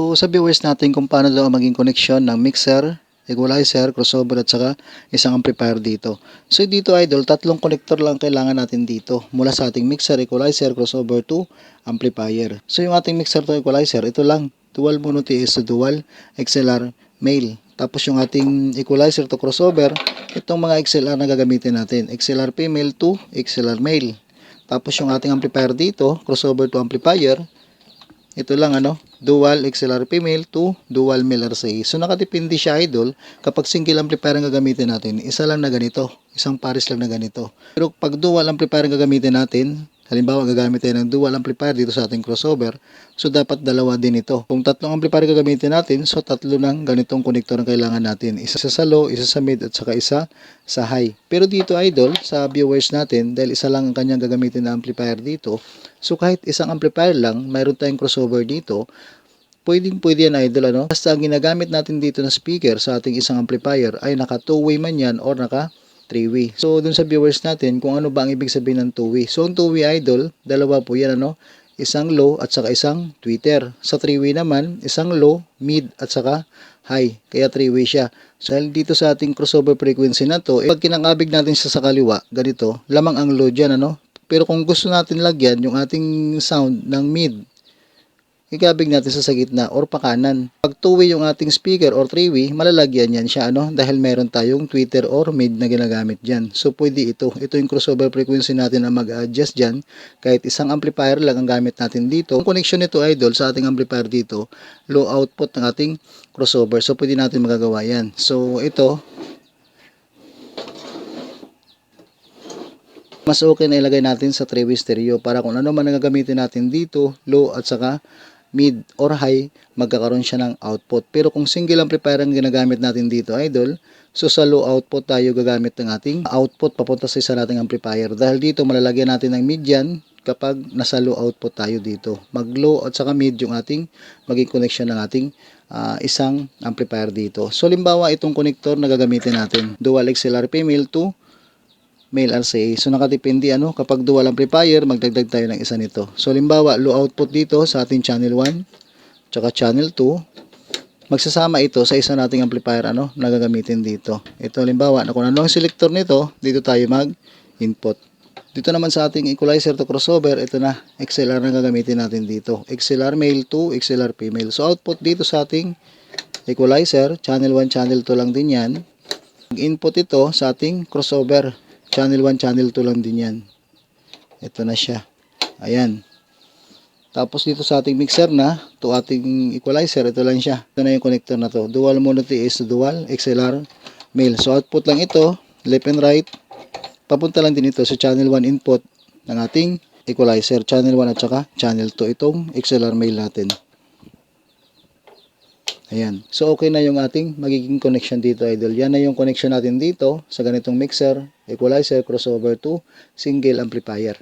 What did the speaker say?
So sa viewers natin kung paano daw maging connection ng mixer, equalizer, crossover at saka isang amplifier dito. So dito idol, tatlong connector lang kailangan natin dito mula sa ating mixer, equalizer, crossover to amplifier. So yung ating mixer to equalizer, ito lang, dual mono TS to dual, XLR, male. Tapos yung ating equalizer to crossover, itong mga XLR na gagamitin natin, XLR female to XLR male. Tapos yung ating amplifier dito, crossover to amplifier, ito lang dual XLR female to dual male RCA. So nakadepende siya idol, kapag single amplifier ang gagamitin natin, isa lang na ganito, isang pares lang na ganito. Pero pag dual amplifier ang gagamitin natin, halimbawa gagamit tayo ng dual amplifier dito sa ating crossover, so dapat dalawa din ito. Kung tatlong amplifier gagamitin natin, so tatlo ng ganitong connector ang kailangan natin. Isa sa low, isa sa mid at saka isa sa high. Pero dito idol, sa viewers natin, dahil isa lang ang kanyang gagamitin na amplifier dito, so kahit isang amplifier lang, mayroon tayong crossover dito, pwede yan idol Basta ang ginagamit natin dito na speaker sa ating isang amplifier ay naka 2-way man yan or naka 3-way. So dun sa viewers natin kung ano ba ang ibig sabihin ng 2-way. So ang 2-way idol, dalawa po yan isang low at saka isang tweeter. Sa 3-way naman, isang low, mid at saka high. Kaya 3-way siya. So dahil dito sa ating crossover frequency na to, pag kinangabig natin siya sa kaliwa, ganito, lamang ang low dyan Pero kung gusto natin lagyan yung ating sound ng mid, ikabig natin sa gitna or pakanan. Pag 2-way yung ating speaker or 3-way, malalagyan yan siya dahil meron tayong tweeter or mid na ginagamit dyan. So pwede ito. Ito yung crossover frequency natin na mag-adjust dyan. Kahit isang amplifier lang ang gamit natin dito. Ang connection nito idol sa ating amplifier dito, low output ng ating crossover. So pwede natin magagawa yan. So ito, mas okay na ilagay natin sa 3-way stereo para kung ano man ang gagamitin natin dito, low at saka mid or high, magkakaroon siya ng output. Pero kung single amplifier ang ginagamit natin dito idol, so sa low output tayo gagamit ng ating output papunta sa isa nating amplifier. Dahil dito malalagyan natin ng mid yan kapag nasa low output tayo dito. Mag low at saka mid yung ating maging connection ng ating isang amplifier dito. So limbawa itong connector na gagamitin natin, dual XLR female to male RCA. So nakadepende kapag dual amplifier, magdagdag tayo ng isa nito. So limbawa, low output dito sa ating channel 1, tsaka channel 2, magsasama ito sa isa nating amplifier na gagamitin dito. Ito limbawa, kung ano ang selector nito, dito tayo mag-input. Dito naman sa ating equalizer to crossover, ito na, XLR na gagamitin natin dito. XLR male to XLR female. So output dito sa ating equalizer, channel 1, channel 2 lang din yan. Mag-input ito sa ating crossover. Channel 1, channel 2 lang din yan. Ito na siya. Ayan. Tapos dito sa ating mixer na, to ating equalizer, ito lang siya. Ito na yung connector na to. Dual mono TS to dual, XLR, male. So output lang ito, left and right. Papunta lang din ito sa channel 1 input ng ating equalizer. Channel 1 at saka channel 2. Itong XLR male natin. Ayan. So, okay na yung ating magiging connection dito, idol. Yan na yung connection natin dito sa ganitong mixer, equalizer, crossover to single amplifier.